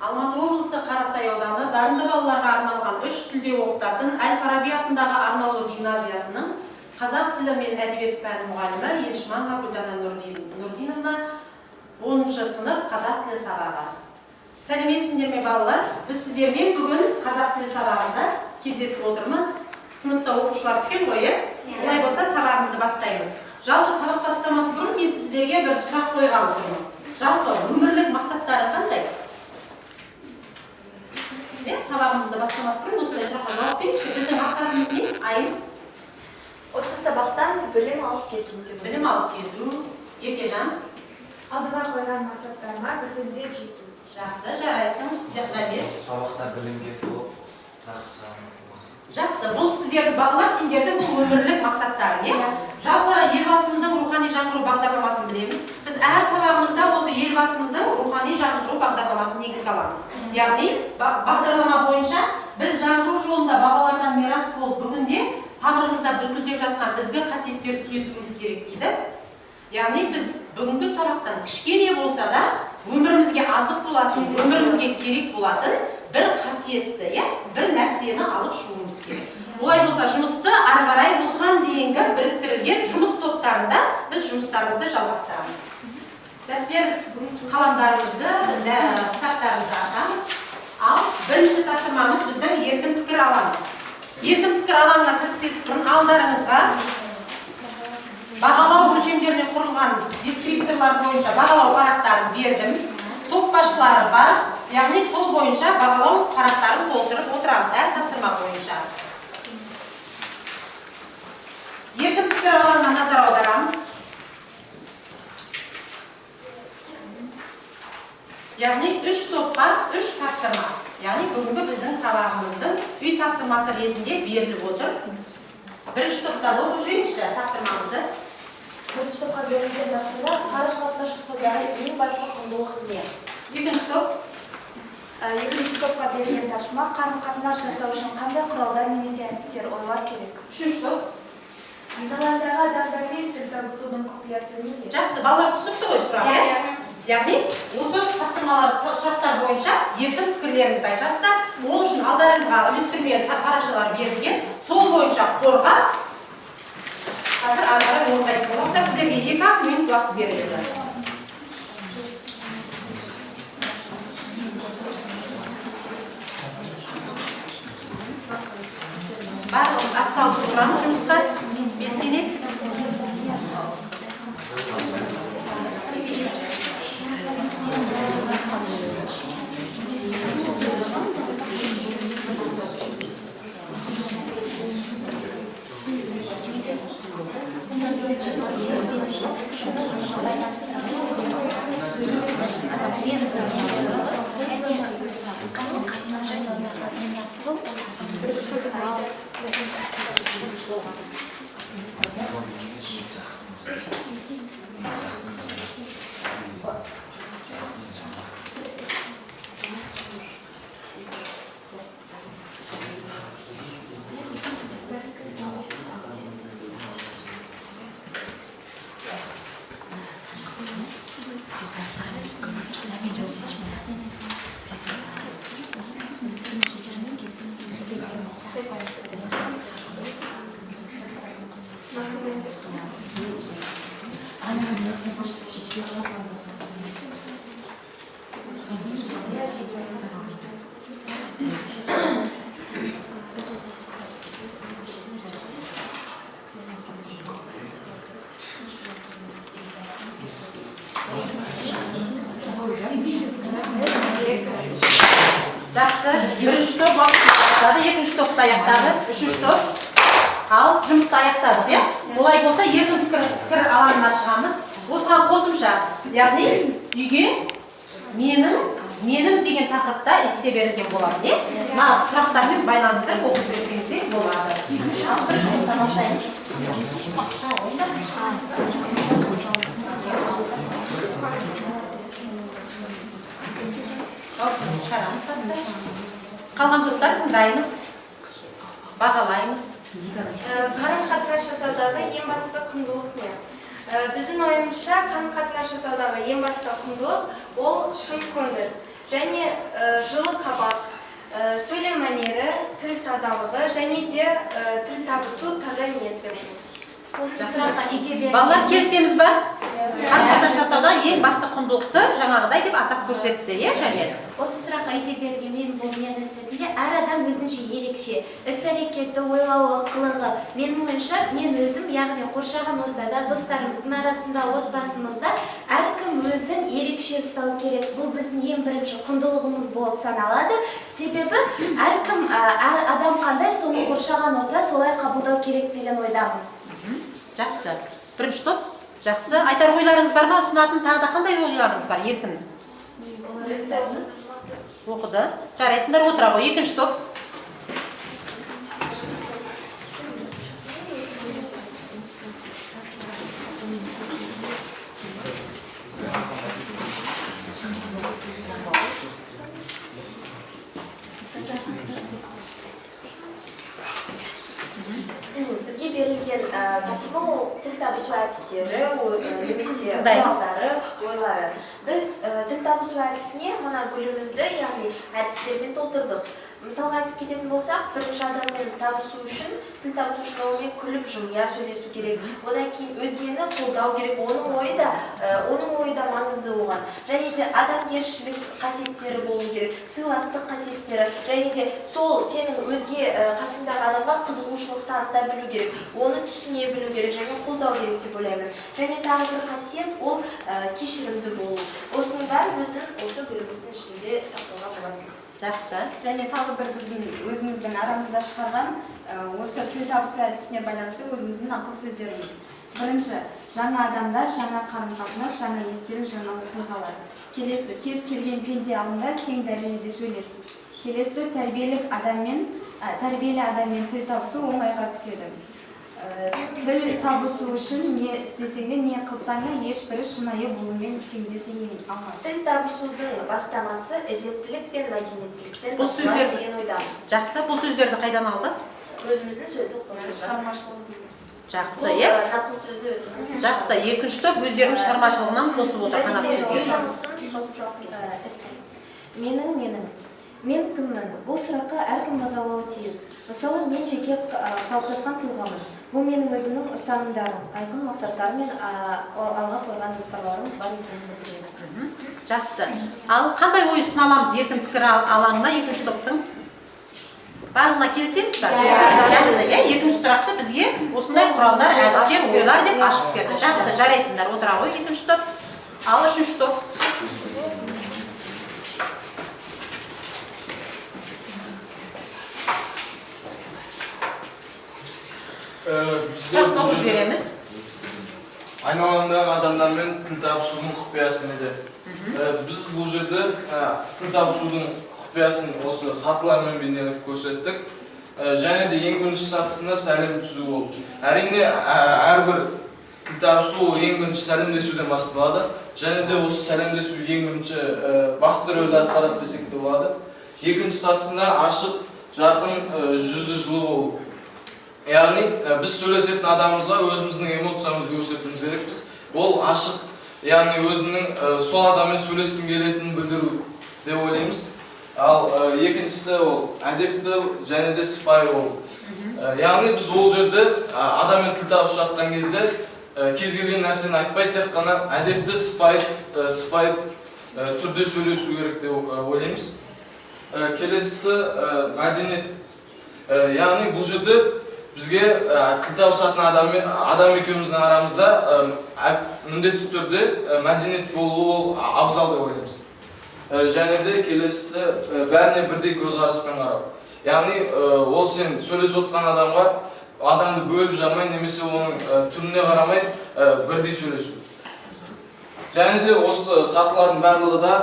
Алматы облысы Қарасай ауданы дарынды балаларға арналған 3 тілде оқытатын Әл-Фараби атындағы арнаулы гимназиясының қазақ тілі мен әдебиет пәні мұғалімі Елшіманова Гүлдана Нұрдиновна 10-шы сынып қазақ тілі сабағы. Сәлеметсіңдер ме балалар? Біз сіздермен бүгін қазақ тілі сабағында кездесіп отырмыз. Сыныпта оқушылар түгел ғой, олай болса сабағымызды бастаймыз. Жалпы сабақ бастамас бұрын мен сіздерге бір сұрақ қойған тұрмын. Жалпы өмірлік мақсаттары қандай? Сабағымызды бастамас бұрын осындай сұраққа жауап берейікші. Біздің мақсатымыз не? Айым? Осы сабақтан білім алып кету. Білім алып кету. Еркежан? Алдыма қойған мақсаттарыма біртіндеп жету. Жақсы, жарайсың. Жашырабек? Сабақта білім кету. Жақсы, бұл сіздердің балалар, сендердің бұл өмірлік мақсаттарың, е? Жалпы елбасымыздың рухани жаңғыру бағдарламасын білеміз. Біз әр сабағымызда осы елбасымыздың рухани жаңғыру бағдарламасын негізге аламыз. Яғни, бағдарлама бойынша біз жаңғыру жолында бабалардан мирас болып бүгінде тамырымызда бүлкілдеп жатқан ізгі қасиеттерді түлетуіміз керек дейді. Яғни, біз бүгінгі сабақтан кішкене болса да өмірімізге азық болатын, өмірімізге керек болатын бір қасиетті, бір нәрсені алып шығуымыз керек. Олай болса, жұмысты ары қарай осыған дейінгі біріктірілген жұмыс топтарында біз жұмыстарымызды жалғастырамыз. Дәптер, қаламдарымызды, кітаптарымызды ашамыз. Ал бірінші тапсырмамыз біздің еркін пікір алаңы. Еркін пікір алаңына кіріспес бұрын алдарыңызға бағалау өлшемдеріне құрылған дескрипторлар бойынша бағалау парақтарын бердім. Топ басшылары бар, яғни сол бойынша бағалау парақтарын толтырып отырамыз әр тапсырма бойынша. Еркін пікір алаңына назар аударамыз. Яғни 3 топқа 3 тапсырма. Яғни бүгінгі біздің сабағымыздың үй тапсырмасы ретінде беріліп отыр. Бірінші топта оқып жүрейікші тапсырмамызды. Бірінші топқа берілген тапсырма қарым-қатынас жасаудағы ең басты құндылық не? Екінші топ. Екінші топқа берілген тапсырма қарым-қатынас жасау үшін қандай құралдар немесе әдістер ойлар керек? Үшінші топ. Айналадағы адамдармен тіл табысудың құпиясы неде? Жақсы, балалар түсінікті ғой сұрақ, яғни осы сұрақтар бойынша еркін пікірлеріңізді айтасыздар. Ол үшін алдарыңызға үлестірме парақшалар берілген, сол бойынша қорғап қазір ары қарай орындайтын боласыздар. Сіздерге 2 минут уақыт беріледі. Барлығымыз атсалысып тұрамыз жұмысқа. Белсене. Жақсы, бірінші топ аяқтады, екінші топты аяқтады, үшінші топ. Ал жұмысты аяқтады, олай болса еркін пікір алаңына шығамыз. Осыған қосымша, яғни үйге менің деген тақырыпта эссе берілген болады. Мына сұрақтармен байланысты оқып жүрсеңіздер болады. Ал бірінші топты бастаймыз. Қалған топтар тыңдаймыз, бағалаймыз. Қарым-қатынас жасаудағы ең басты құндылық не? Біздің ойымызша қарым-қатынас жасаудағы ең басты құндылық ол шын көңіл. және жылы қабақ, сөйлем мәнері, тіл тазалығы және де тіл табысу таза ниет деп ойлаймыз. Осы сұраққа балалар келісеміз ба? Қарым-қатынас жасауда ең басты құндылықты жаңағыдай деп атап көрсетті, және осы сұраққа ие берген бұл мен іздесінде әр адам өзінше ерекше іс-әрекеті, ойлауы, қылығы. Менің ойымша, мен өзім, яғни қоршаған ортада, достарымыздың арасында, отбасымызда әркім өзін ерекше ұстау керек. Бұл біздің ең бірінші құндылығымыз болып саналады. Себебі әркім адам қандай, соны қоршаған орта солай қабылдау керек деген ойдамын. Жақсы. Бірінші топ. Жақсы. Айтар ойларыңыз бар ма? Ұсынатын тағы да қандай ойларыңыз бар? Еркін. Оқыды. Жарайсыңдар, отыра ғой. Екінші топ. Бізге берілген тапсырма ол тіл табысу әдістері, немесе құралдары, ойлары. Біз тіл табысу әдісіне мына бөлімізді, яғни әдістермен толтырдық. Мысалға айтып кететін болсақ, бірінші адаммен табысу үшін, тіл табысу үшін онымен күліп жымия сөйлесу керек. Одан кейін өзгені қолдау керек. Оның ойы да маңызды оған. Және де адамгершілік қасиеттері болу керек, сыйластық қасиеттері, және де сол сенің өзге қасыңдағы адамға қызығушылық таныта білу керек, оны түсіне білу керек және қолдау керек деп ойлаймын. Және тағы бір қасиет ол кешірімді болу. Осының бәрі осы бөліміміздің ішінде сақтауға болады. Жақсы. Және тағы бір біздің өзіміздің арамызда шығарған осы тіл табысу әдісіне байланысты өзіміздің ақыл сөздеріміз. Бірінші, жаңа адамдар, жаңа қарым-қатынас, жаңа естелік, жаңа оқиғалар. Келесі, кез келген пенде алдында тең дәрежеде сөйлесу. Келесі, тәрбиелі адаммен тіл табысу оңайға түседі. Тіл табысу үшін не істесең де, не қылсаң да ешбірі шынайы болумен теңдесе алмас. Тіл табысудың бастамасы ізеттілік пен мәдениеттіліктен басталады деген ойдамыз. Жақсы. Бұл сөздерді қайдан алды? Өзіміздің сөздік қорымыздан. Шығармашылығымыз. Жақсы, е? Нақыл сөзді өзіміз. Жақсы. Екінші топ өздерінің шығармашылығынан қосып отыр. Және де жұмысын қосып жауап кетсін. Мен кіммін? Бұл сұраққа әркім мазалауы тиіс. Мысалы, мен жеке қалыптасқан тұлғамын. Бұл менің өзімнің ұстанымдарым, айқын мақсаттарым мен алға қойған жоспарларым бар екенін білдіреді. Жақсы. Ал қандай ой ұсына аламыз еркін пікір алаңына екінші топтың? Барлығына келісеміз ба? Жақсы. Екінші сұрақты бізге осындай құралдар, әдістер, ойлар деп ашып берді. Жақсы, жарайсыңдар. Отыра ғой екінші топ. Ал үшінші топ. Сұрақты оқып жібереміз. Айналаңдағы адамдармен тіл табысудың құпиясы неде? Біз бұл жерде тіл табысудың құпиясын осы сатылармен бейнелеп көрсеттік. Және де ең бірінші сатысында сәлем түсу болды. Әрине, әрбір тіл табысу ең бірінші сәлемдесуден басталады. Және де осы сәлемдесу ең бірінші басты рөлді атқарады десек те болады. Екінші сатысында ашық, жарқын, жүзі жылы болу. Яғни, біз сөйлесетін адамымызға өзіміздің эмоциямызды көрсетуіміз керекпіз. Ол ашық, яғни өзінің сол адаммен сөйлескім келетінін білдіру деп ойлаймыз. Ал екіншісі ол әдепті және де сыпайы болу. Яғни біз ол жерде адаммен тіл табысып жатқан кезде кез келген нәрсені айтпай, тек қана әдепті, сыпайы түрде сөйлесу керек деп ойлаймыз. Келесісі мәдениет. Яғни бұл жерде бізге тіл табысатын адам екеуміздің арамызда міндетті түрде мәдениет болуы абзал деп ойлаймыз. Және де келесісі бәріне бірдей көзқараспен қарау. Яғни ол сен сөйлесіп отқан адамды бөліп жармай немесе оның түріне қарамай бірдей сөйлесу. Және де осы сатылардың барлығы да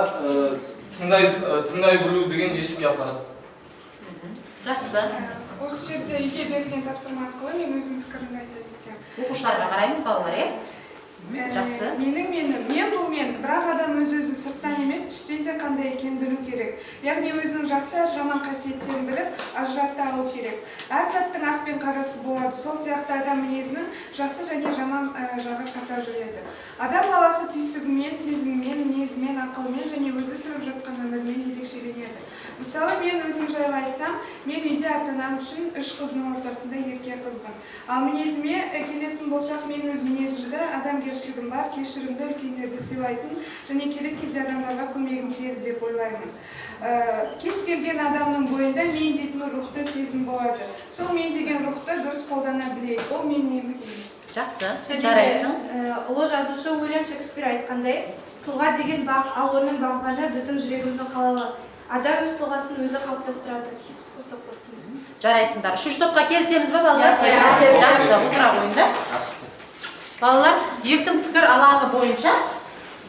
тыңдай білу деген есікке апарады. Жақсы. Осы жерде үйге берген тапсырма арқылы мен өзім пікірімді айта кетсем. Оқушыларға қараймыз, балалар, е? Жақсы. Мен бұл мен, бірақ адам өз-өзін сырттан емес, іштен де кезде қандай екенін білу керек. Яғни өзінің жақсы жаман қасиеттерін біліп, ажырата алу керек. Әр заттың ақ пен қарасы болады. Сол сияқты адам мінезінің жақсы және жаман жағы қатар жүреді. Адам баласы түйсігімен, сезімімен, мінезімен, ақылымен және өзі сүріп жатқан өмірмен ерекшеленеді. Мысалы, мен өзім жайлы айтсам, мен үйде ата-анам үшін 3 қыздың ортасында ерке қызбын. Ал мінезіме келетін болсақ, мен өз мінезімді, адамгершілігім бар, кешірімді, үлкендерді сыйлайтын және керек кезде адамдарға көмегім тиеді деп ойлаймын. Кез келген адамның бойында мен дейтін рухты сезім болады. Сол мен деген рухты дұрыс қолдана білейік. Ол менмендік емес. Жақсы, жарайсың. Ұлы жазушы Уильям Шекспир айтқандай, тұлға деген бақ, ал оның бағбаны біздің жүрегіміздің қалауы. Адам өз тұлғасын өзі қалыптастырады. Осы қорытынды. Жарайсыңдар. Үшінші топқа келсеміз бе, балалар? Жақсы, отыра қойыңдар. Балалар, еркін пікір алаңы бойынша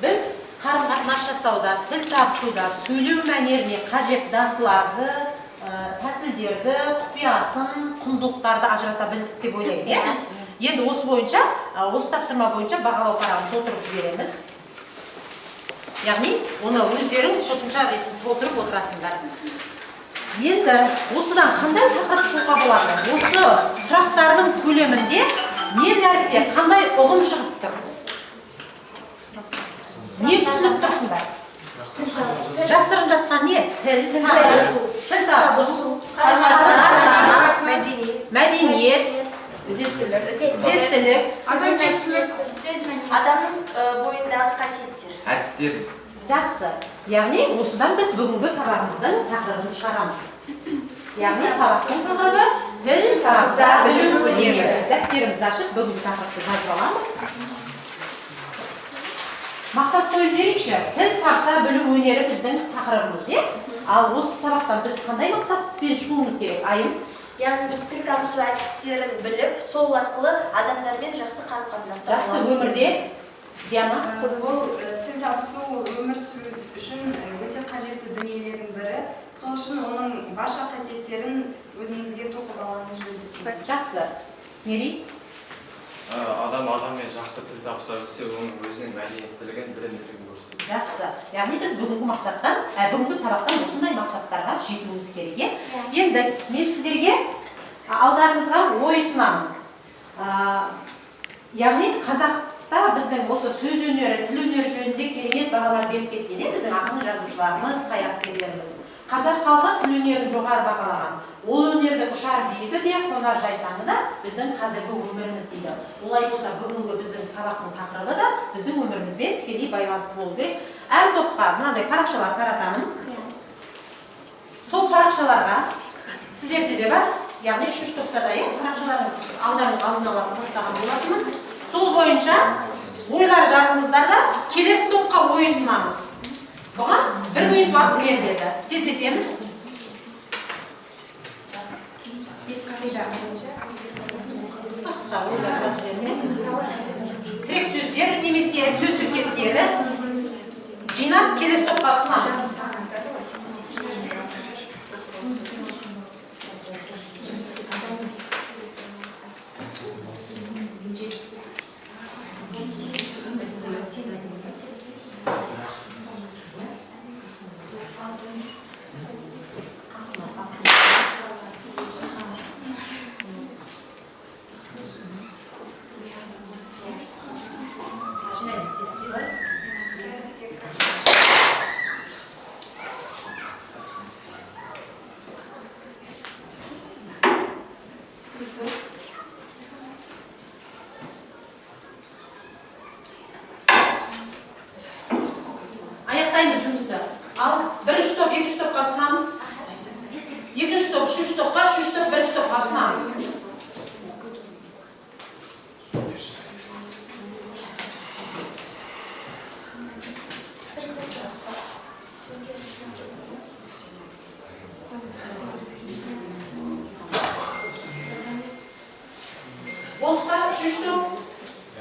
біз қарым-қатынас жасауда, тіл табысуда, сөйлеу мәнеріне қажет дағдыларды, тәсілдерді, құпиясын, құндылықтарды ажырата білдік деп ойлаймын. Енді осы бойынша, осы тапсырма бойынша бағалау парағын толтырып жібереміз. Яғни, оны өздерің қосымша толтырып отырасыңдар. Енді осыдан қандай тақырып шығуға болады? Осы сұрақтардың көлемінде не нәрсе, қандай ұғым шығып тұр? Не түсініп тұрсыңдар? Жасырын жатқан не? Тіл табысу, мәдениет, зеттілік, адамның бойындағы қасиеттер. Әдістер. Жақсы. Яғни, осыдан біз бүгінгі сабағымыздың тақырыбын шығарамыз. Яғни, сабақтың тақырыбы тіл табыса білу өнері. Дәптерімізді ашып, бүгінгі тақырыпты жазып аламыз. Мақсат қойып жіберейікші. Тіл табыса білу өнері біздің тақырыбымыз. Ал осы сабақтан біз қандай мақсатпен шығуымыз керек? Айым? Яғни біз тіл табысу әдістерін біліп, сол арқылы адамдармен жақсы қарым-қатынаста жақсы өмірде Диана? Бұл тіл табысу өмір сүру үшін өте қажетті дүниелердің бірі. Сол үшін оның барша қасиеттерін өзімізге тоқып аламыз жөн деп санаймын. Жақсы. Нери? Адам адаммен жақсы тіл табыса білсе, оның өзінің мәдениеттілігін, білімділігін көрсетеді. Жақсы. Яғни біз бүгінгі мақсаттан, бүгінгі сабақтан осындай мақсаттарға жетуіміз керек. Енді мен сіздерге алдарыңызға ой ұсынамын. Яғни қазақта біздің осы сөз өнері, тіл өнері жөнінде керемет бағалар беріп кеткен. Біздің ақын жазушыларымыз, қайраткерлеріміз. Қазақ халқы тіл өнерін жоғары бағалаған. Ол өнерді ұшар биігі де, қонар жайсаңы да біздің қазіргі өміріміз дейді. Олай болса, бүгінгі біздің сабақтың тақырыбы да біздің өмірімізбен тікелей байланысты болу керек. Әр топқа мынандай парақшалар таратамын. Сол парақшаларға сіздерде де бар, яғни үшінші топта да парақшаларыңыз алдарыңыз алдын ала тастаған болатынмын. Сол бойынша ойлар жазыңыздар да келесі топқа ой ұсынамыз. Бұған 1 минут уақыт беріледі. Тездетеміз. Тірек сөздер немесе сөз тіркестері жинап келесі топқа ұсынамыз. Аяқтаймыз жұмысты. Ал бірінші топ, екінші топқа ұсынамыз. Екінші топ, үшінші топқа, үшінші топ, бірінші топқа ұсынамыз. Болдыққа үшінші топ.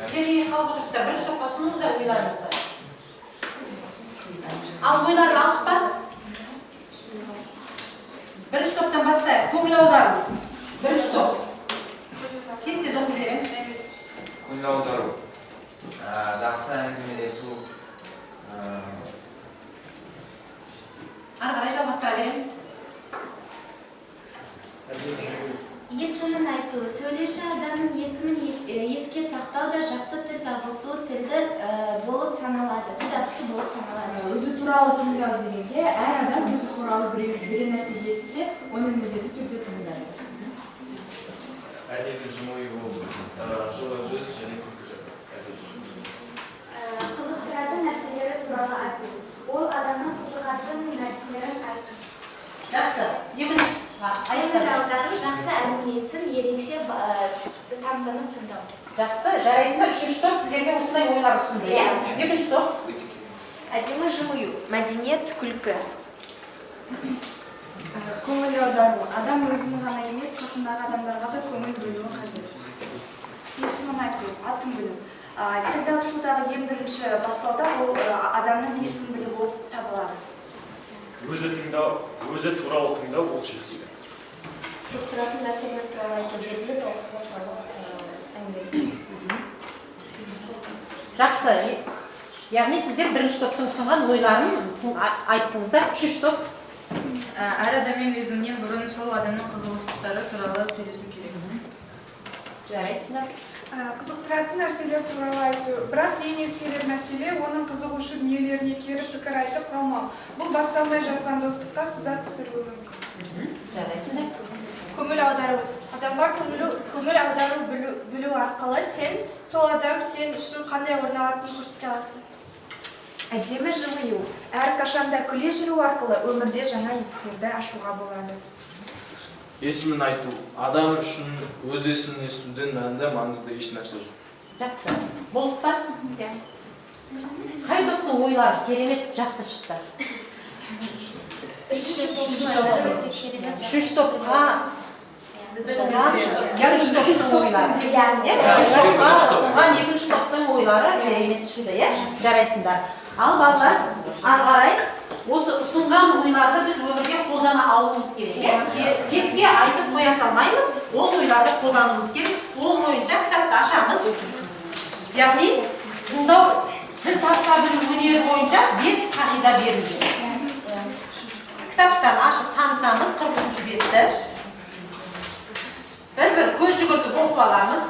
Сіздерге қалып отырсыздар. Бірінші топқа ұсыныңыздар ойларыңызды. Ал ойларды алып па? Бірінші топтан бастайық. Көңіл аудару. Бірінші топ. Кестеде оқып жібереміз. Көңіл аудару. Жақсы әңгімелесу. Ары қарай жалғастыра береміз. Есімін айту, сөйлеуші адамның есімін еске сақтау да жақсы тіл табысу тілді болып саналады. Тіл табысу болып саналады. Өзі туралы тыңдау дегенде, әр адам өзі туралы бір нәрсе естісе, оны міндетті түрде тыңдайды. Әдеті жымойы болып, жылы жүз және күлкі Қызықтыратын нәрселері туралы айту. Ол адамның қызығатын нәрселерін айту. Жақсы. Көңіл аудару, жақсы әңгімесін ерекше тамсанып тыңдау. Жақсы. Жарайсыңдар. Үшінші топ сіздерге осындай ойлар ұсынды. Екінші топ. Әдемі жымию. Мәдениет, күлкі. Көңіл аудару. Адам өзінің ғана емес, қасындағы адамдарға да көңіл бөлуі қажет. Есімін айту, атын білу. Тіл табысудағы ең бірінші баспалдақ ол адамның есімін білу болып табылады. Өзі туралы тыңдау ол жетістік. Қызықтыратын нәрселер туралы айту, белгілі бір оқиға туралы әңгімелесу. Жақсы. Яғни сіздер бірінші топтың ұсынған ойларын айттыңыздар. Үшінші топ. Әр адаммен өзіңнен бұрын сол адамның қызығушылықтары туралы сөйлесу керек. Жарайсыңдар. Қызықтыратын нәрселер туралы айту. Бірақ ең ескерер мәселе оның қызығушы дүниелеріне келіп пікір айтып қалмау. Бұл басталмай жатқан достыққа сызат түсіруі мүмкін. Жарайсыңдар. Көңіл аудару. Адамға көңіл аудару білу арқылы сол адам сен үшін қандай орын алатынын көрсете аласың. Әдемі жымию. Әрқашанда күле жүру арқылы өмірде жаңа есіктерді ашуға болады. Есімін айту. Адам үшін өз есімін естуден мәнді маңызды еш нәрсе жоқ. Жақсы. Болды па? Қай топтың ойлары керемет жақсы шықты? Үшінші топқа екінші топтың ойлары. Екінші топтың ойлары керемет шықты, жарайсыңдар. Ал балалар, ары қарай осы ұсынған ойларды біз өмірге қолдана алуымыз керек. Текке айтып қоя салмаймыз, ол ойларды қолдануымыз керек. Ол бойынша кітапты ашамыз. Яғни, тыңдау тіл табыса білу өнері бойынша 5 қағида берілген. Кітаптан ашып танысамыз, 43-ші бетті. Бір-бір көз жүгіртіп оқып аламыз.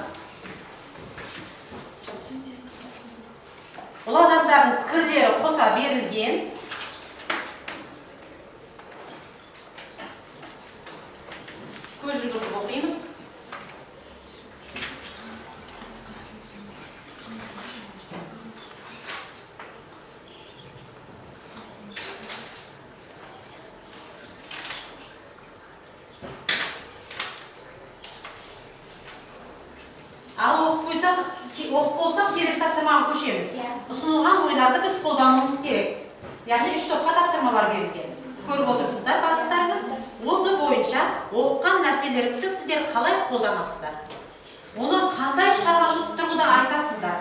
Бұл адамдардың пікірлері қоса берілген. Көз жүгіртіп оқимыз. Ал оқып болсақ, келесі тапсырмаға көшеміз. Ұсынылған ойларды біз қолдануымыз керек. Яғни 3 топқа тапсырмалар берілген. Көріп отырсыздар барлықтарыңыз. Осы бойынша оқыған нәрселеріңізді сіздер қалай қолданасыздар? Оны қандай шығармашылық тұрғыда айтасыздар?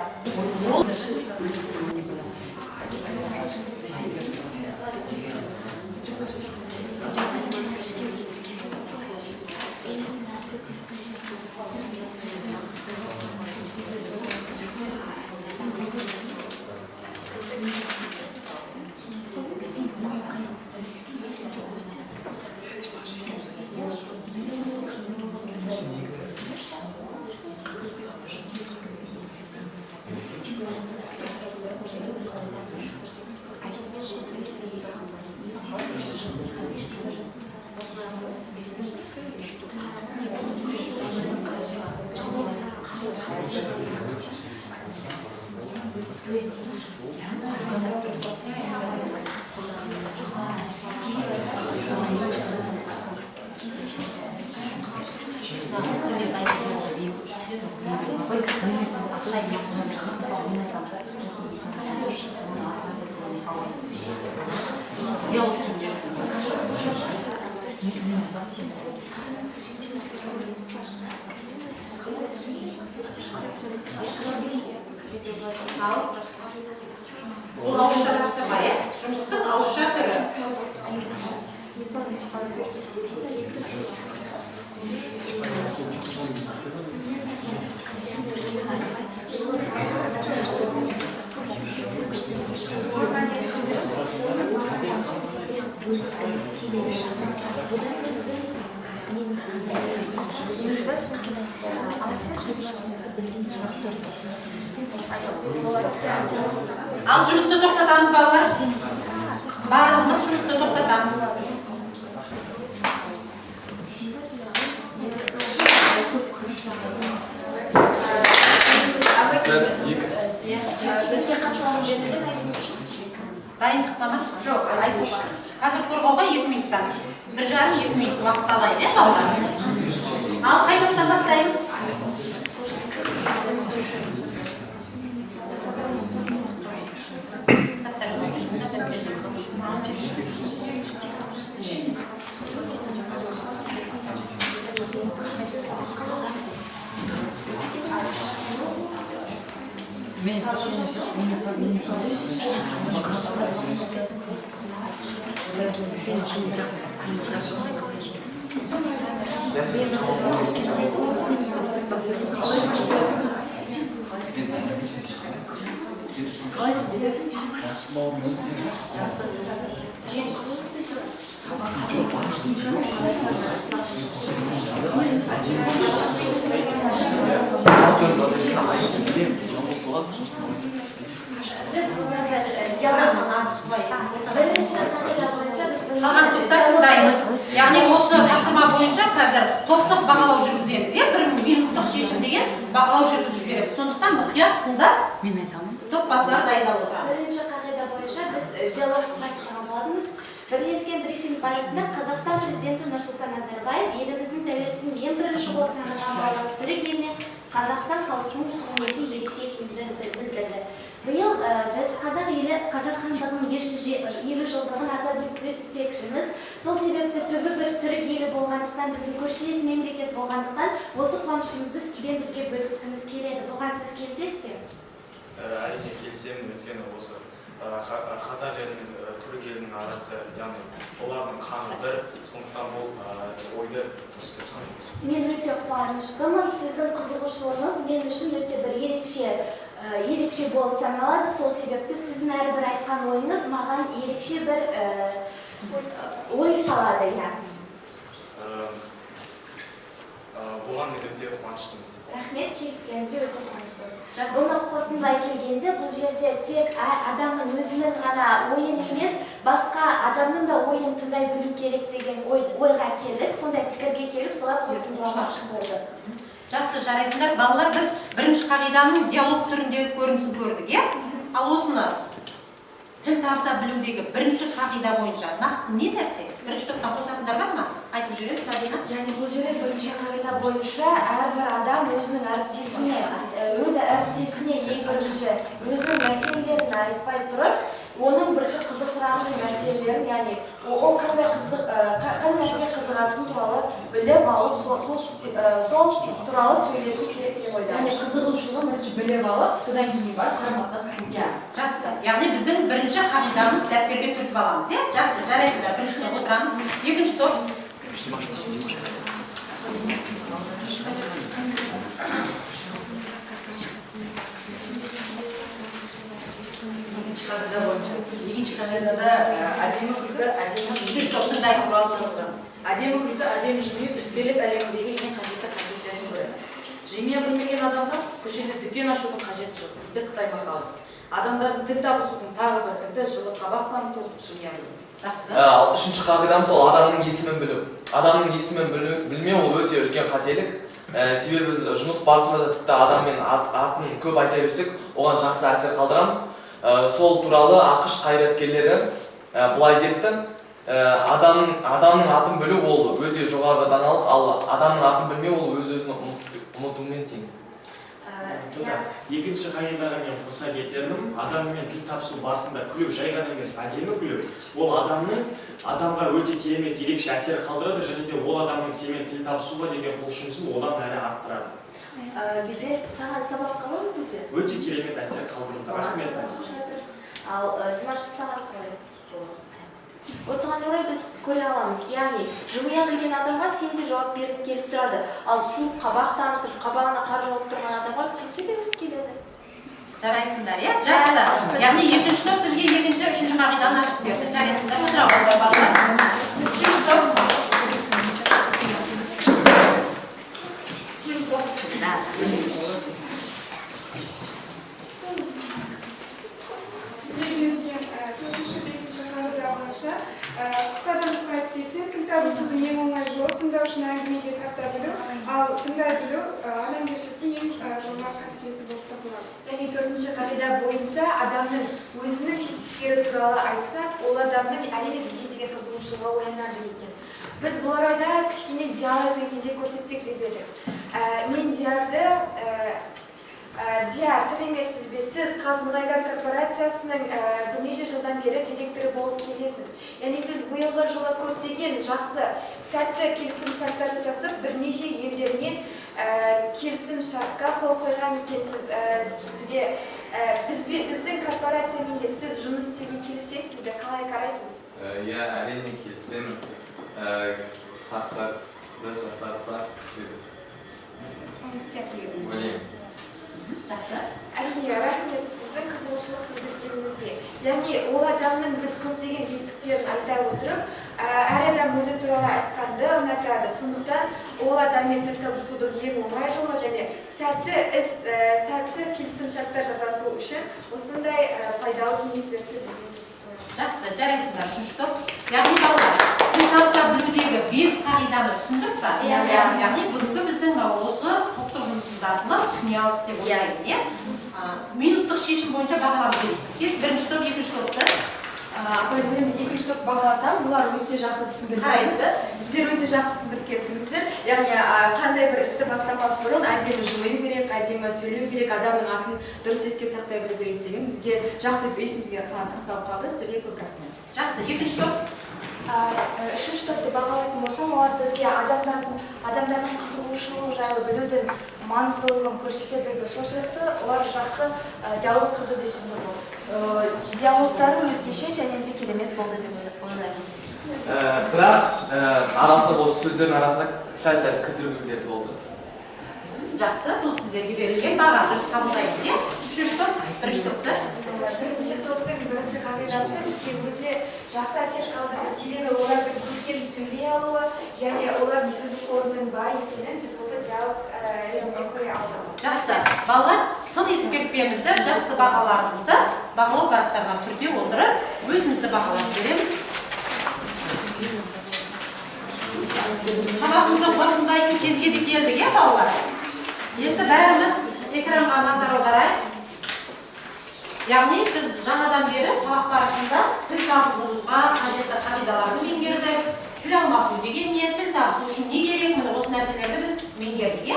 Ол ауызша тапсырма, жұмыстың ауызша түрі. Ал жұмысты тоқтатамыз балалар. Барлығымыз жұмысты тоқтатамыз. Бізге қаншалығын берілген? Дайындықта ма? Жоқ, айтуға. Қазір қорғауға 2 минуттан. 1,5-2 минут уақыт алайын, балалар. Ал қай топтан бастаймыз? Қалған топтар тыңдаймыз. Яғни осы тапсырма бойынша қазір топтық бағалау жүргіземіз. 1 минуттық шешім деген бағалау жүргізіп береміз. Сондықтан мұқият тыңдап, топ басылары дайындалып отырамыз. Бірінші қағида бойынша біз диалог құрастырған болатынбыз. Бірлескен брифинг барысында Қазақстан президенті Нұрсұлтан Назарбаев еліміздің тәуелсіздігін ең бірінші болып нығайтуға түрік еліне Қазақстан халқының құрметін ерекше білдірді. Биыл біз қазақ елі қазақ хандығының 550 жылдығын атап өтпекшіміз. Сол себепті түбі бір түрік елі болғандықтан, біздің көршілес мемлекет болғандықтан, осы қуанышымызды сізбен бірге бөліскіміз келеді. Бұған сіз келісесіз бе? Әрине келісемін, өйткені осы қазақ елінің түрік елінің арасы, яғни олардың қаны бір, сондықтан бұл ойды дұрыс деп санаймын. Мен өте қуаныштымын. Сіздің қызығушылығыңыз мен үшін өте бір ерекше болып саналады. Сол себепті сіздің әрбір айтқан ойыңыз маған ерекше бір ой салады. Бұған мен өте қуаныштымын. Рахмет, келіскеніңізге өте қуаныштымын. Бұны қорытындылай келгенде, бұл жерде тек адамның өзінің ғана ойын емес, басқа адамның да ойын тыңдай білу керек деген ойға келдік. Сондай пікірге келіп, солай қорытындыламақшы болды. Жақсы, жарайсыңдар. Балалар, біз бірінші қағиданың диалог түріндегі көрінісін көрдік, ал осыны тіл табыса білудегі бірінші қағида бойынша нақты не нәрсе? Бірінші топтан қосатындар бар ма? Айтып жүрем, Сабина. Яғни бұл жерде бірінші қағида бойынша әрбір адам өзінің әріптесіне ең бірінші өзінің мәселелерін айтпай тұрып, оның бірінші қызықтыратын мәселелерін, яғни ол қандай нәрсе қызығатыны туралы біліп алып, сол туралы сөйлесу керек деп ойлаймын. Яғни қызығушылығын бірінші біліп алып, содан кейін барып қарым-қатынас құру. Жақсы. Яғни біздің бірінші қағидамыз дәптерге түртіп аламыз, Жақсы, жарайсыздар. Бірінші топ отырамыз. Екінші топ. Екінші қағидада әдемі күлкі, әдемі жымию іскерлік әлеміндегі ең қажетті қасиеттердің бірі. Жымия білмеген адамға көшеде дүкен ашудың қажеті жоқ, дейді Қытай мақаласы. Адамдардың тіл табысудың тағы бір кілті жылы қабақ таныту, жымия білу. Үшінші қағидамыз ол адамның есімін білу. Адамның есімін білмеу ол өте үлкен қателік. Себебі біз жұмыс барысында да тіпті адаммен атын көп айта берсек, оған жақсы әсер қалдырамыз. Сол туралы ақш қайраткерлері былай депті, адамның атын білу ол өте жоғарғы даналық, ал адамның атын білмеу ол өз-өзін ұмытумен тең. Екінші қағидаға мен қоса кетермін, адаммен тіл табысу барысында күлу жай ғана емес, әдемі күлу. Ол адамға өте керемет ерекше әсер қалдырады, және де ол адамның сенімен тіл табысуға деген құлшынысын одан әрі арттырады. Бізде саған сабақ қалады ма? Өте керемет әсер қалдырды. Рахмет. Ал Димаш саған қалай? Осыған орай біз көре аламыз. Яғни, жымия білген адамға сен де жауап беріп келіп тұрады. Ал суық қабақ танытып, қабағына қар жауып тұрған адамға кім сөйлегісі келеді? Жарайсыңдар, Жақсы. Яғни екінші топ бізге екінші, үшінші қағиданы ашып берді. Жарайсыңдар, отыра балалар. Үшінші топ. үшін әңгімеге тарта білу, ал тыңдай білу адамгершіліктің ең жоғары қасиеті болып табылады. Яғни 4-ші қағида бойынша адамның өзінің жетістіктері туралы айтсақ, ол адамның әрине бізге деген қызығушылығы оянады екен. Біз бұл арада кішкене диар ретінде көрсетсек жетеді. Мен диарды Диар, сәлеметсіз бе? Сіз Қазмұнайгаз корпорациясының бірнеше жылдан бері директоры болып келесіз. Яғни сіз биылғы жылы көптеген жақсы сәтті келісім-шарттар жасасып, бірнеше елдермен келісім-шартқа қол қойған екенсіз. Сізге біздің корпорациямен де сіз жұмыс істеуге келісесіз бе? Қалай қарайсыз? Иә, әрине келісемін. Шарттарды жасарса ойлаймын. Жақсы. Әрине, рахмет сіздің қызығушылық білдіргеніңізге. Яғни ол адамның біз көптеген жетістіктерін айта отырып, әр адам өзі туралы айтқанды ұнатады. Сондықтан ол адаммен тіл табысудың ең оңай жолы және сәтті келісім-шарттар жасасу үшін осындай пайдалы кеңестерді береміз. Жақсы, жарайсыздар, үшінші топ. Яғни балалар, тіл табыса білудегі 5 қағиданы түсіндік па? Яғни бүгінгі біздің осы топтық жұмысымыз арқылы түсіне алдық деп ойлаймын. Минуттық шешім бойынша бағалап берейік. Сіз бірінші топ, екінші топты. Апай, мен екінші топ бағаласам, бұлар өте жақсы түсіндіріп кетті. Сіздер өте жақсы түсіндіріп кеттіңіздер. Яғни қандай бір істі бастамас бұрын әдемі жымию керек, әдемі сөйлеу керек, адамның атын дұрыс еске сақтай білу керек деген бізге жақсы есімізге сақталып қалды. Сіздерге көп рахмет. Жақсы, екінші топ. Үшінші топты бағалайтын болсам, олар бізге адамдардың қызығушылығы жайлы білудің маңыздылығын көрсете білді. Сол себепті олар жақсы диалог құрды десем де болады. Диалогтары өзгеше және де керемет болды деп ойлаймын. Бірақ арасында осы сөздердің арасында сәл-сәл кідіргендер болды. Жақсы, бұл сіздерге берілген баға дұрыс қабылдаймыз, иә? Үшінші топ, бірінші топты. Бірінші топтың бірінші қағидасы бізге өте жақсы әсер қалдырды. Себебі олардың көркем сөйлей алуы және олардың сөздік қорының бай екенін біз осы диалогтан көре алдық. Жақсы, балалар, сын ескертпемізді, жақсы бағаларымызды бағалау парақтарына түрде отырып, өзімізді бағалап береміз. Сабағымызды қорытындылайтын кезге де келдік, иә балалар? Енді бәріміз экранға назар аударайық. Яғни біз жаңадан бері сабақ барысында тіл табысуға қажетті қағидаларды меңгердік. Тіл алмасу деген не, тіл табысу үшін не керек, міне осы нәрселерді біз меңгердік.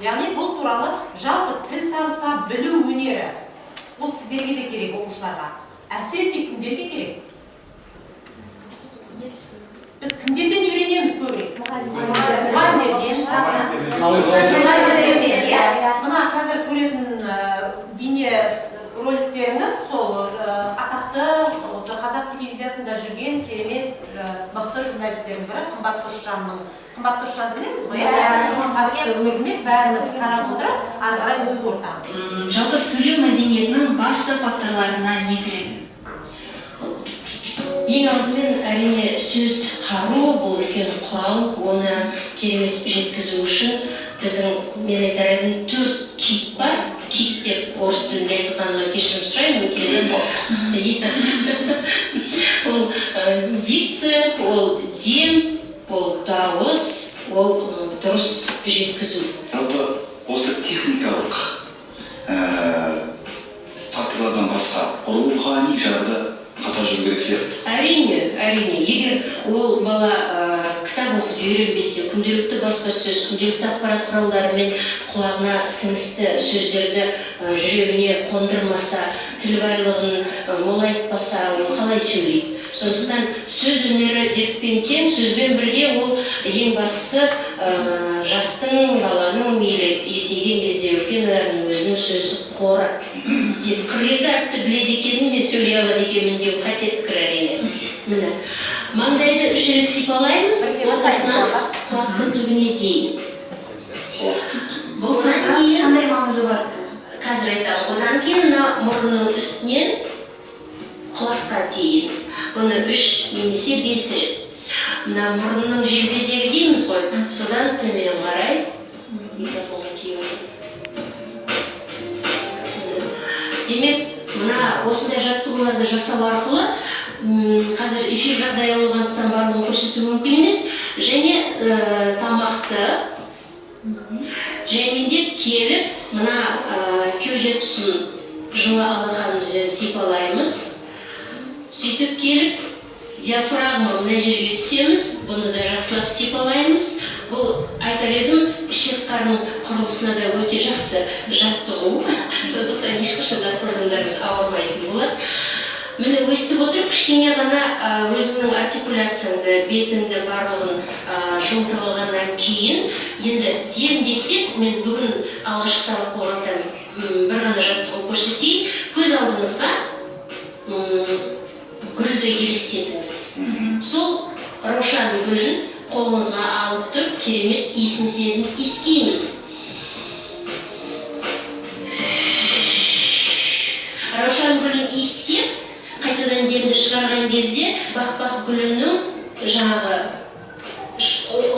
Яғни бұл туралы жалпы тіл табыса білу өнері. Бұл сіздерге де керек, оқушыларға. Әсіресе кімдерге керек? Біз кімдерден үйренеміз көбірек? Мұғалімдерден, мына қазір көретін бейне роликтеріңіз сол атақты осы қазақ телевизиясында жүрген керемет мықты журналистердің бірі Қымбат Қосжанды білеміз ғой? Соған қатысты өрмек бәріміз қарап отырып, ары қарай ой ортамыз. Жалпы сөйлеу мәдениетінің басты факторларына не кіреді? Ең алдымен әрине сөз қару, бұл үлкен құрал, оны керемет жеткізу үшін біздің мен айтар едім 4 кит бар. Кит деп орыс тілінде айтқанға кешірім сұраймын, ол дикция, ол дем, ол дауыс, ол дұрыс жеткізу. Жалпы осы техникалық факторлардан басқа рухани жағы қатар жүру керек сияқты. Әрине. Егер ол бала кітап оқуды үйренбесе, күнделікті баспасөз, күнделікті ақпарат құралдарымен құлағына сіңісті сөздерді жүрегіне қондырмаса, тіл байлығын молайтпаса, ол қалай сөйлейді? Сондықтан сөз өнері дертпен тең, сөзбен бірге ол ең бастысы жастың, баланың мейлі есейген кезде үлкен адамның өзінің сөздік қоры. 42 әріпті біледі екенін, мен сөйлей алады екенмін деу қате пікір әрине. Міне, маңдайды 3 рет сипалаймыз, ортасынан құлақтың түбіне дейін. Одан кейін қандай маңызы бар? Қазір айтамын. Одан кейін мұрнының үстінен құлаққа дейін. Бұны 3 немесе 5 рет. Мына мұрнының желбезегі дейміз ғой, содан төмен қарай микрофонға тиіп. Демек, мына осындай жаттығуларды жасау арқылы қазір эфир жағдайы болғандықтан барлығын көрсету мүмкін емес. және тамақты жаймендеп келіп, мына кеуде тұсын жылы алақанымызбен сипалаймыз. Сөйтіп келіп, диафрагма мына жерге түсеміз, бұны да жақсылап сипалаймыз. Бұл айтар едім, ішек-қарын құрылысына да өте жақсы жаттығу. Сондықтан ешқашанда асқазандарымыз ауырмайтын болады. Міне өстіп отырып, кішкене ғана өзіңнің артикуляцияңды, бетіңді барлығын жылытып алғаннан кейін, енді демдесек, мен бүгін алғашқы сабақ болғанда бір ғана жаттығу көрсетейін. Көз алдыңызға гүлді елестетіңіз. Сол раушан гүлін қолыңызға алып тұрып, керемет иісін сезініп иіскейміз. Раушан гүлін иіскеп, қайтадан демді шығарған кезде бақ-бақ гүлінің жаңағы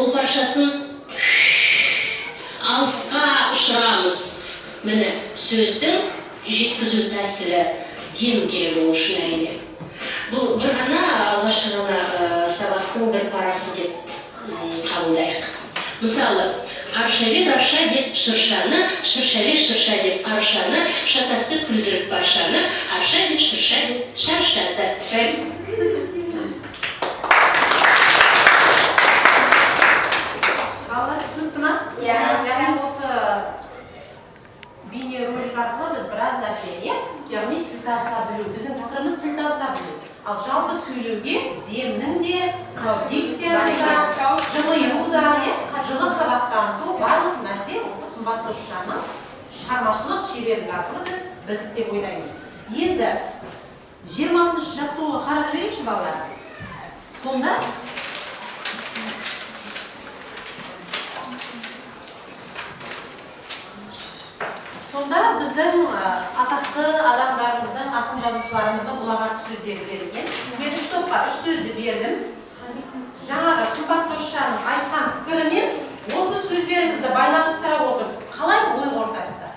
ұлпаршасын алысқа ұшырамыз. Міне сөздің жеткізу тәсілі дем керек ол үшін әрине. Бұл бір ғана алғашқы ғана сабақтың бір парасы деп қабылдайық. Мысалы, аршабек арша деп шыршаны, шыршабек шырша деп аршаны, шатасты күлдіріп баршаны, арша деп шырша деп шаршады. Балалар түсінікті ма? Яғни осы бейнеролик арқылы біз біраз нәрсе, яғни тіл табыса білу. Біздің тақырыбымыз тіл табыса білу. Ал жалпы сөйлеуге демнің де, дикцияның да, жымию да, жылы қабақ таныту, барлық нәрсе осы қымбаттаушының шығармашылық шеберлігі арқылы біз білдік деп ойлаймын. Енді 26-шы жаттығуға қарап жіберейікші балалар. Сонда біздің атақты адамдарымыздың, ақын жазушыларымыздың ұлағатты сөздері берілген. Мен 3 топқа 3 сөзді бердім. Жаңағы қымбаттаушының айтқан пікірімен осы сөздеріңізді байланыстыра отырып, қалай ой қорытасыздар?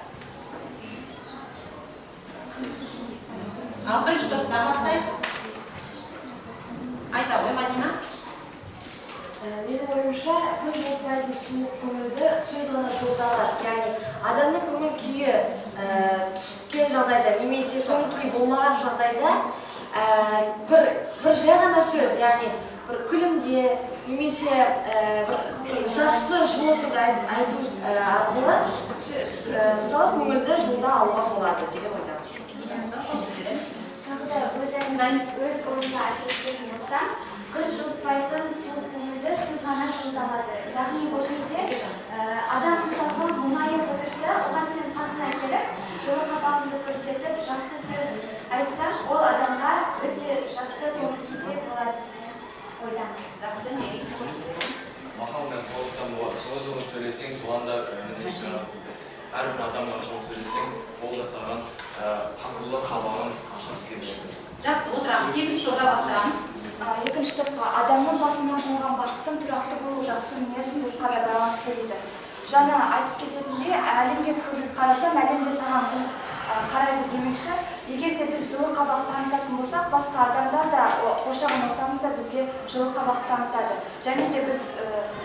Ал бірінші топтан бастайық. Айта ғой, Мадина. Менің ойымша, күн жылытпайтын суық көңілді сөз ғана жылытады. Яғни, адамның көңіл күйі түскен жағдайда, немесе көңіл күйі болмаған жағдайда бір жай ғана сөз, яғни бір күлімде, немесе бір жақсы жылы сөз айту арқылы мысалы көңілді жылда алуға болады деген ойдамын. Тағы да өз ойымда айтып кететін болсам, күн жылытпайтын суық көңілді сөз ғана жылытады. Яғни бұл жерде адам мысалға мұңайып отырса, оған сен қасына келіп, жылы қабағыңды көрсетіп, жақсы сөз айтсаң, ол адамға өте жақсы көңіл күйде болады деген ойдамын. Жақсы, не? Мақалмен қорытсам болады. Жылы сөйлесең, жыланда әрбір адамға жылы сөйлесең, ол да саған қатулы қабағын ашып кетеді. Жақсы, отырамыз. Екінші топқа бастырамыз. Екінші топқа адамның басынан болған бақыттың тұрақты болу жақсы мінезін ұлтқа да байланысты дейді. Жаңа айтып кететіндей, әлемге қарасаң, әлемде саған қарайды демекші. Егер де біз жылы қабақ танытатын болсақ, басқа адамдар да қоршаған ортамызда бізге жылы қабақ танытады. Және де біз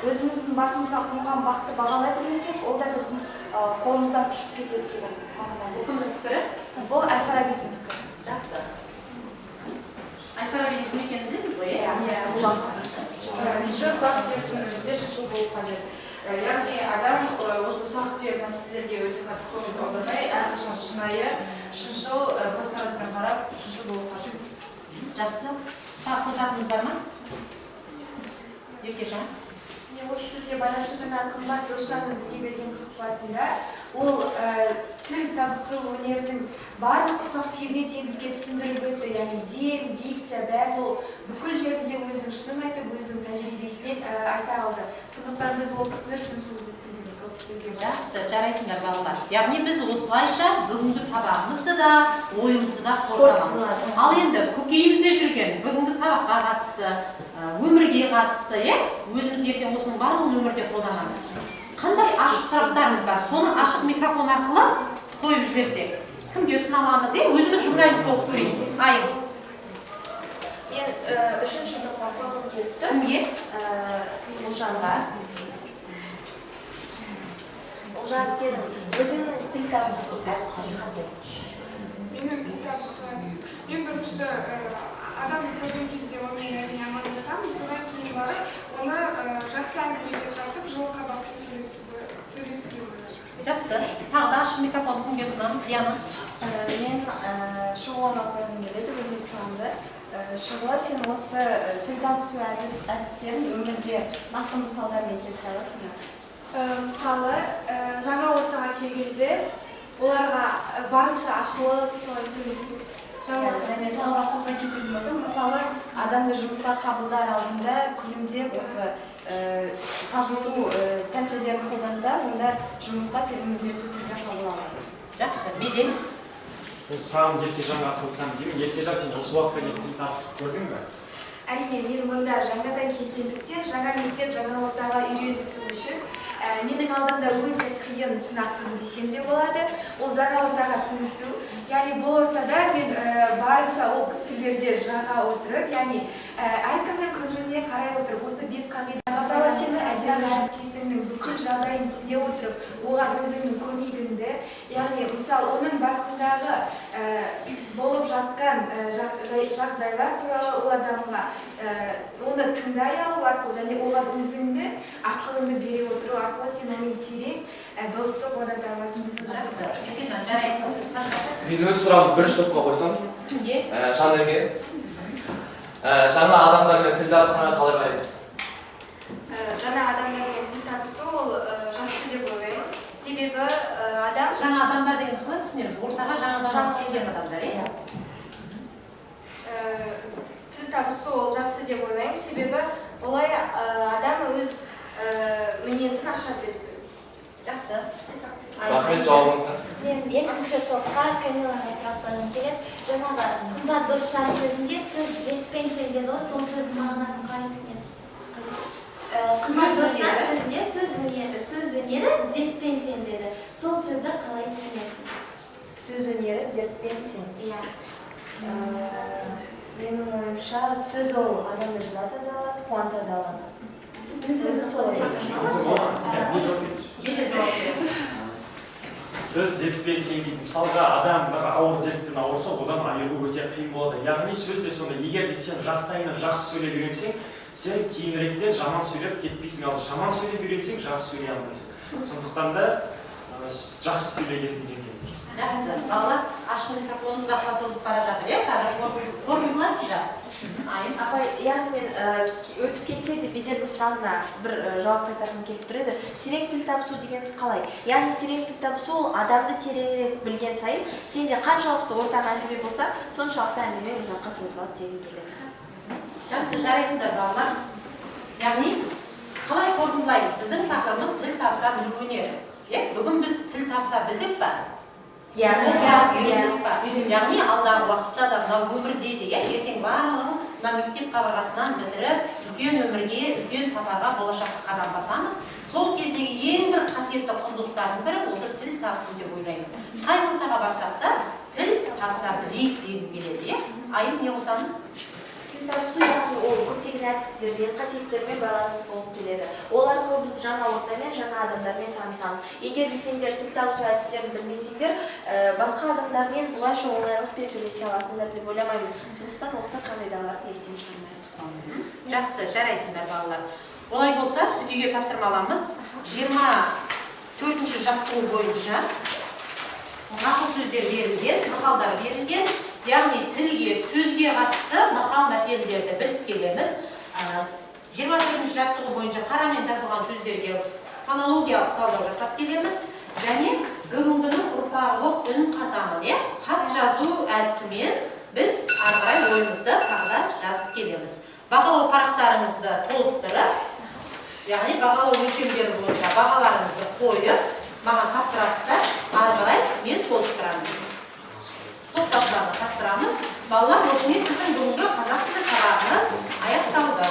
өзіміздің басымызға қонған бақты бағалай білмесек, ол да біздің қолымыздан ұшып кетеді деген мағынада. Бұл кімнің пікірі? Бұл Әл-Фарабидің пікірі. Жақсы. Әл-Фарабидің кім екенін білеміз ғой? Үшінші сақ тек шыншыл болу қажет. Яғни адам осы сақ тек мәселелерге өте қатты көңіл аудармай, әрқашан шынайы, шыншыл көзқараспен қарап, шыншыл болу қажет. Жақсы. Тағы қосатыныз бар ма? Еркежан? Осы сөзге байланысты жаңа қымбат Досжанның бізге берген сұхбатында ол тіл табысы өнерінің барлық ұсақ түйегіне дейін бізге түсіндіріп өтті. Яғни дем, дикция, бәрін ол бүкіл жерінде өзінің шынын айтып, өзінің тәжірибесінен айта алды. Сондықтан біз ол кісіні шыншыл деп білеміз осы сөзге. Жақсы, жарайсыңдар балалар. Яғни біз осылайша бүгінгі сабағымызды да, ойымызды да қорытамыз. Ал енді көкейімізде жүрген бүгінгі сабаққа қатысты, өмірге қатысты, өзіміз ертең осының барлығын өмірде қолданамыз. Қандай ашық сұрақтарымыз бар? Соны ашық микрофон арқылы қойып жіберсек. Кімге ұсыналамыз? Өзіміз журналист болып көрейік. Айым. Мен үшінші топқа келіп тұр. Кімге? Ұлжанға. Ұлжан, сенің өзіңнің тіл табысу әдісің қандай? Менің тіл табысу әдісім. Ең бірінші адамды көрген кезде онымен әрине амандасамын, содан кейін барып, оны жақсы әңгімеге тартып, жылы қабақпен сөйлесіп деп ойлаймын. Жақсы. Тағы да ашық микрофон кімге ұсынамын? Диана. Мен Шұғылаға қойғым келеді, өзім сұрағымды. Шұғыла, сен осы тіл табысу әдістерін өмірде нақты мысалдармен келтіре аласың ба? Мысалы, жаңа ортаға келгенде оларға барынша ашылып солай сөйлесу. Және тағы қоса кететін болсақ, мысалы, адамды жұмысқа қабылдар алдында күлімдеп осы табысу тәсілдерін қолданса, онда жұмысқа сені міндетті түрде қабыл алады. Жақсы. Меден. Мен сұрағым Еркежанға қылсам деймін. Еркежан, сен осы уақытқа дейін тіл табысып көрдің бе? Әрине, мен мұнда жаңадан келгендіктен, жаңа мектеп, жаңа ортаға үйренісу үшін менің алдымда өте қиын сынақ туды десем де болады. Ол жаңа ортаға сіңісу. Яғни бұл ортада мен барынша ол кісілерге жаңа отырып, яғни әркімнің көңіліне қарай отырып, осы 5 қағида. Мысалы, сенің әріптесіңнің бүкіл жағдайын түсіне отырып, оған өзіңнің көмегіңді, яғни мысалы оның басындағы болып жатқан жағдайлар туралы ол адамға оны тыңдай алу арқылы және оған өзіңді ақылыңды бере отыру арқылы сен оның терең достық орната аласың деп ойлаймын. Мен өз сұрағымды бірінші топқа қойсам. Кімге? Жанерге. Жаңа адамдармен тіл табысқанға қалай қарайсыз? Жаңа адамдармен тіл табысу ол жақсы деп ойлаймын. Себебі адам Жаңа адамдар деген қалай түсінеміз? Ортаға жаңадан келген адамдар, иә? тіл табысу ол жақсы деп ойлаймын. Себебі олай адам өз мінезін аша біледі. Жақсы. Рахмет жауабыңызға. Мен екінші топқа Камилаға сұрақ қойғым келеді. Жаңағы қымбат достар сөзінде сөз дертпен тең деді ғой, сол сөздің мағынасын қалай түсінесіз? Қымбат достар сөзінде сөз өнері дертпен тең деді. Сол сөзді қалай түсінесіз? Сөз өнері дертпен тең. Иә. Менің ойымша, сөз ол адамды жылата да алады, қуанта да алады. Сөз дертпен тең дейді. Мысалға, адам бір ауыр дерттен ауырса, одан айығу өте қиын болады. Яғни сөз де сонда, егер де сен жастайынан жақсы сөйлеп үйренсең, сен кейініректен жаман сөйлеп кетпейсің. Ал жаман сөйлеп үйренсең, жақсы сөйлей алмайсың. Сондықтан да жақсы сөйлеген үйренгенбіз. Жақсы. Балалар, ашық микрофонды ұзаққа созып бара жатыр, иә? Қазір қорытындылар жа. Апай, яғни мен өтіп кетсе де беделдің сұрағына бір жауап қайтарғым келіп тұр еді. Терең тіл табысу дегеніміз қалай? Яғни терең тіл табысу ол адамды тереңірек білген сайын, сенде қаншалықты ортақ әңгіме болса, соншалықты әңгіме ұзаққа созылады деген келеді. Жақсы, жарайсыңдар балалар. Яғни, қалай қорытындылаймыз? Біздің тақырыбымыз тіл табыса білу өнері. Бүгін біз тіл табыса білдік па? Үйрендік па? Яғни, алдағы уақытта да мынау өмірде де, ертең барлығын мына мектеп қабырғасынан бітіріп, үлкен өмірге, үлкен сапарға, болашаққа қадам басамыз. Сол кездегі ең бір қасиетті құндылықтардың бірі осы тіл табысу деп ойлаймын. Қай ортаға барсақ та тіл табыса білейік дегім келеді. Айым, не қосамыз? Тіл табысу яғни ол көптеген әдістермен, қасиеттермен байланысты болып келеді. Ол арқылы біз жаңа ортамен, жаңа адамдармен танысамыз. Егер де сендер тіл табысу әдістерін білмесеңдер, басқа адамдармен бұлайша оңайлықпен сөйлесе аласыңдар деп ойламаймын. Сондықтан осы қағидаларды естен шығармайық. Жақсы, жарайсыңдар балалар. Олай болса, үйге тапсырма аламыз. 24-ші жаттығу бойынша нақыл сөздер берілген, мақалдар берілген. Яғни тілге, сөзге қатысты мақал мәтелдерді біліп келеміз. 24-ші жаттығу бойынша қарамен жазылған сөздерге фонологиялық талдау жасап келеміз. Және бүгінгінің ұрпағы үн қатамын, хат жазу әдісімен біз ары қарай ойымызды тағы жазып келеміз. Бағалау парақтарыңызды толықтырып, яғни бағалау өлшемдері бойынша бағаларыңызды қойып, маған тапсырасыздар, ары қарай мен толықтырамын. Топтасыларды тапсырамыз. Балалар, осымен біздің бүгінгі қазақ тілі сабағымыз аяқталды.